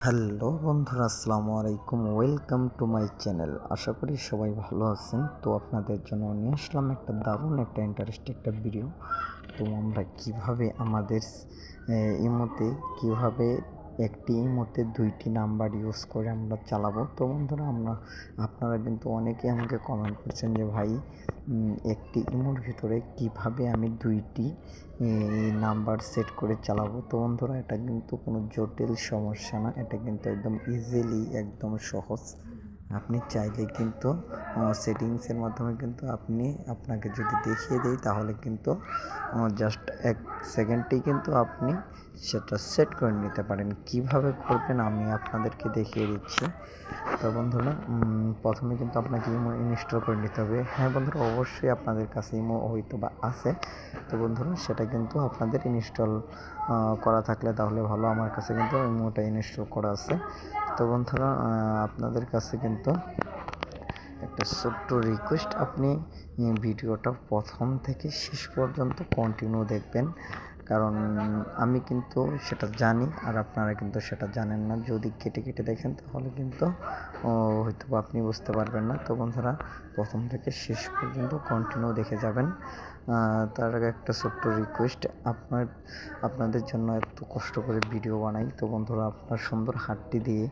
Hello বন্ধুরা, আসসালামু আলাইকুম। Welcome to my channel. আশা করি সবাই ভালো আছেন। তো আপনাদের জন্য নিয়ে আসলাম একটা দারুণ একটা ইন্টারেস্টিং একটা ভিডিও। তো আমরা কিভাবে আমাদের ইমোতে কিভাবে একটি ইমোতে দুইটি নাম্বার ইউজ করে আমরা চালাবো। তো বন্ধুরা, আপনারা কিন্তু অনেকেই আমাকে কমেন্ট করছেন যে ভাই, একটি ইমোর ভিতরে কিভাবে আমি দুইটি নাম্বার সেট করে চালাবো। তো বন্ধুরা, এটা কিন্তু কোনো জটিল সমস্যা না, এটা কিন্তু একদম ইজিলি, একদম সহজ। আপনি চাইলে কিন্তু সেটিংসের মাধ্যমে কিন্তু আপনাকে যদি দেখিয়ে দিই তাহলে কিন্তু জাস্ট 1 সেকেন্ডেই কিন্তু আপনি সেটা সেট করে নিতে পারেন। কিভাবে করবেন আমি আপনাদেরকে দেখিয়ে দিচ্ছি। তো বন্ধুরা, প্রথমে কিন্তু আপনাকে ইমো ইনস্টল করে নিতে হবে। হ্যাঁ বন্ধুরা, অবশ্যই আপনাদের কাছে ইমো হয়তো বা আছে। তো বন্ধুরা, সেটা কিন্তু আপনাদের ইনস্টল করা থাকলে তাহলে ভালো। আমার কাছে কিন্তু ইমোটা ইনস্টল করা আছে। তো বন্ধুরা, আপনাদের কাছে কিন্তু একটা ছোট্ট রিকোয়েস্ট, আপনি ভিডিওটা প্রথম থেকে শেষ পর্যন্ত কন্টিনিউ দেখবেন, কারণ আমি কিন্তু সেটা জানি আর আপনারা কিন্তু সেটা জানেন না। যদি কেটে কেটে দেখেন তাহলে কিন্তু হয়তো আপনি বুঝতে পারবেন না। তো বন্ধুরা, প্রথম থেকে শেষ পর্যন্ত কন্টিনিউ দেখে যাবেন। তার আগে একটা ছোট্ট রিকোয়েস্ট, আপনাদের জন্য এত কষ্ট করে ভিডিও বানাই। তো বন্ধুরা, আপনার সুন্দর হাতটি দিয়ে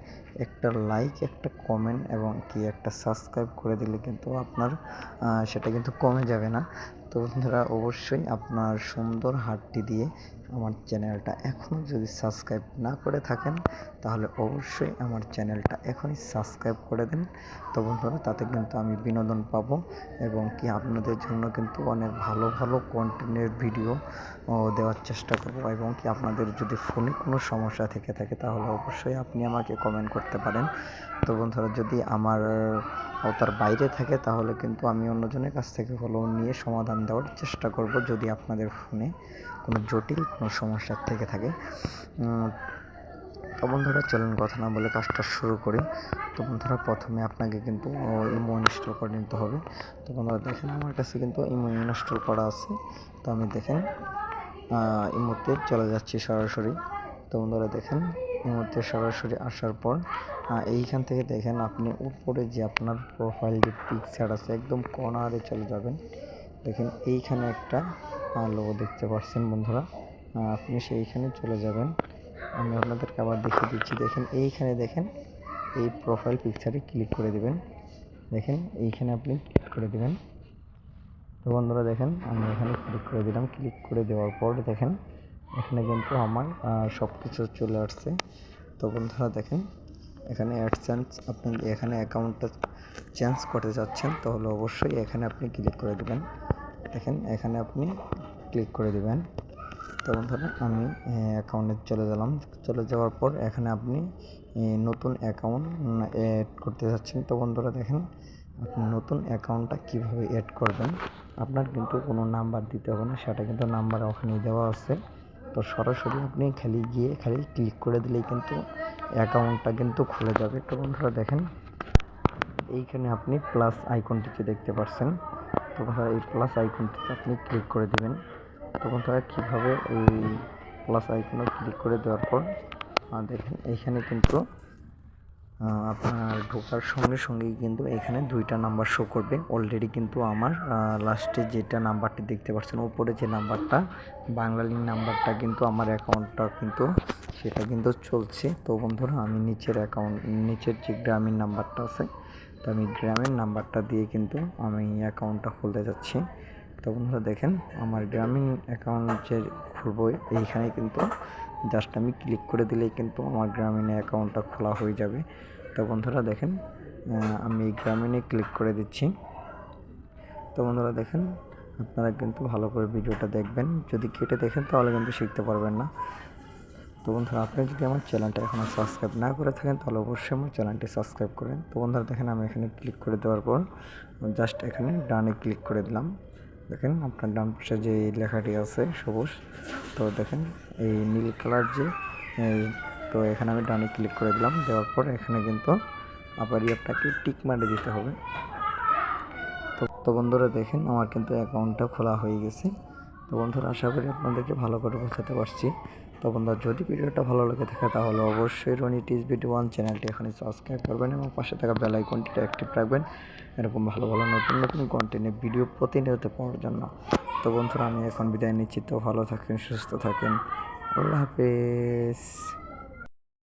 একটা লাইক, একটা কমেন্ট এবং একটা সাবস্ক্রাইব করে দিলে কিন্তু আপনার সেটা কিন্তু কমে যাবে না। তো বন্ধুরা, অবশ্যই আপনার সুন্দর হাতটি দিয়ে আমার চ্যানেলটা এখনও যদি সাবস্ক্রাইব না করে থাকেন তাহলে অবশ্যই আমার চ্যানেলটা এখনই সাবস্ক্রাইব করে দেন। তো বন্ধুরা, তাতে কিন্তু আমি বিনোদন পাবো এবং আপনাদের জন্য কিন্তু অনেক ভালো ভালো কন্টেন্টের ভিডিও দেওয়ার চেষ্টা করব। এবং আপনাদের যদি ফোনে কোনো সমস্যা থেকে থাকে তাহলে অবশ্যই আপনি আমাকে কমেন্ট করতে পারেন। তো বন্ধুরা, যদি আমার আওতার বাইরে থাকে তাহলে কিন্তু আমি অন্যজনের কাছ থেকে নিয়ে সমাধান দেওয়ার চেষ্টা করব, যদি আপনাদের ফোনে কোনো জটিল কোনো সমস্যা থেকে থাকে। তো বন্ধুরা, চলুন কথা না বলে কাজটা শুরু করি। তো বন্ধুরা, প্রথমে আপনাকে কিন্তু ইমো ইনস্টল করে নিতে হবে। তো বন্ধুরা দেখেন, আমার কাছে কিন্তু ইমো ইনস্টল করা আছে। তো আমি দেখেন ইমোতে চলে যাচ্ছি সরাসরি। তো বন্ধুরা দেখেন, ইমোতে সরাসরি আসার পর এইখান থেকে দেখেন আপনি উপরে যে আপনার প্রোফাইল যে পিকচার আছে একদম কর্নারে চলে যাবেন। দেখেন এইখানে একটা লোগো দেখতে পাচ্ছেন বন্ধুরা, আপনি সেইখানে চলে যাবেন। আমি আপনাদেরকে আবার দেখিয়ে দিচ্ছি। দেখেন এইখানে, দেখেন এই প্রোফাইল পিকচারে ক্লিক করে দিবেন। দেখেন এইখানে আপনি ক্লিক করে দিবেন। তো বন্ধুরা দেখেন, আমি এখানে ক্লিক করে দিলাম। ক্লিক করে দেওয়ার পর দেখেন এখানে কিন্তু আমার সব কিছু চলে আসছে। তো বন্ধুরা দেখেন, এখানে অ্যাডসেন্স, আপনি এখানে অ্যাকাউন্টটা চেঞ্জ করতে যাচ্ছেন তাহলে অবশ্যই এখানে আপনি ক্লিক করে দেবেন। দেখেন এখানে আপনি ক্লিক করে দেবেন। তো বন্ধুরা, আমি অ্যাকাউন্টে চলে গেলাম। চলে যাওয়ার পর এখানে আপনি নতুন অ্যাকাউন্ট অ্যাড করতে যাচ্ছেন। তো বন্ধুরা দেখেন, আপনি নতুন অ্যাকাউন্টটা কীভাবে অ্যাড করবেন, আপনার কিন্তু কোনো নাম্বার দিতে হবে না, সেটা কিন্তু নাম্বার ওখানে দেওয়া আছে। তো সরাসরি আপনি খালি ক্লিক করে দিলেই কিন্তু অ্যাকাউন্টটা কিন্তু খুলে যাবে। তো বন্ধুরা দেখেন, এইখানে আপনি প্লাস আইকনটিকে দেখতে পাচ্ছেন। তো বন্ধুরা, এই প্লাস আইকনটিতে আপনি ক্লিক করে দেবেন। তো বন্ধুরা, কীভাবে এই প্লাস আইকনে ক্লিক করে দেওয়ার পর দেখেন এইখানে কিন্তু আপনার ঢোকার সঙ্গে সঙ্গেই কিন্তু এখানে দুইটা নাম্বার শো করবে। অলরেডি কিন্তু আমার লাস্টে যেটা নাম্বারটি দেখতে পাচ্ছেন উপরে যে নাম্বারটা, বাংলা লিঙ্ক নাম্বারটা কিন্তু আমার অ্যাকাউন্টটা কিন্তু সেটা কিন্তু চলছে। তো বন্ধুরা, আমি নিচের যে গ্রামীণ নাম্বারটা আছে, তো আমি গ্রামীণ নাম্বারটা দিয়ে কিন্তু আমি অ্যাকাউন্টটা খুলতে যাচ্ছি। তো বন্ধুরা দেখেন, আমার গ্রামীণ অ্যাকাউন্ট যে খুলবো এইখানে কিন্তু জাস্ট আমি ক্লিক করে দিলেই কিন্তু আমার গ্রামীণ অ্যাকাউন্টটা খোলা হয়ে যাবে। তো বন্ধুরা দেখেন, আমি গ্রামীণে ক্লিক করে দিচ্ছি। তো বন্ধুরা দেখেন, আপনারা কিন্তু ভালো করে ভিডিওটা দেখবেন, যদি কেটে দেখেন তাহলে কিন্তু শিখতে পারবেন না। তো বন্ধুরা, আপনি যদি আমার চ্যানেলটা এখনও সাবস্ক্রাইব না করে থাকেন তাহলে অবশ্যই আমার চ্যানেলটি সাবস্ক্রাইব করেন। তো বন্ধুরা দেখেন, আমি এখানে ক্লিক করে দেওয়ার পর জাস্ট এখানে ডানে ক্লিক করে দিলাম। দেখেন আপনার ডান পাশে যে লেখাটি আছে সবুজ, তো দেখেন এই নীল কালার যে, তো এখানে আমি ডানে ক্লিক করে দিলাম। দেওয়ার পর এখানে কিন্তু আবার আপনাকে টিক মারে দিতে হবে। তো বন্ধুরা দেখেন, আমার কিন্তু অ্যাকাউন্টটা খোলা হয়ে গেছে। তো বন্ধুরা, আশা করি আপনাদেরকে ভালো করে বোঝাতে পারছি। তো বন্ধুরা যদি ভিডিওটা ভালো লেগে থাকে তাহলে অবশ্যই রনি টিজ ভিডিও 1 চ্যানেলটি এখানে সাবস্ক্রাইব করবেন এবং পাশে থাকা বেল আইকনটি অ্যাক্টিভ রাখবেন এরকম ভালো ভালো নতুন নতুন কন্টেন্টের ভিডিও প্রতিনিয়ত পাওয়ার জন্য। তো বন্ধুরা আমি এখন বিদায় নিচ্ছি। তো ভালো থাকেন, সুস্থ থাকেন, আল্লাহ হাফেজ।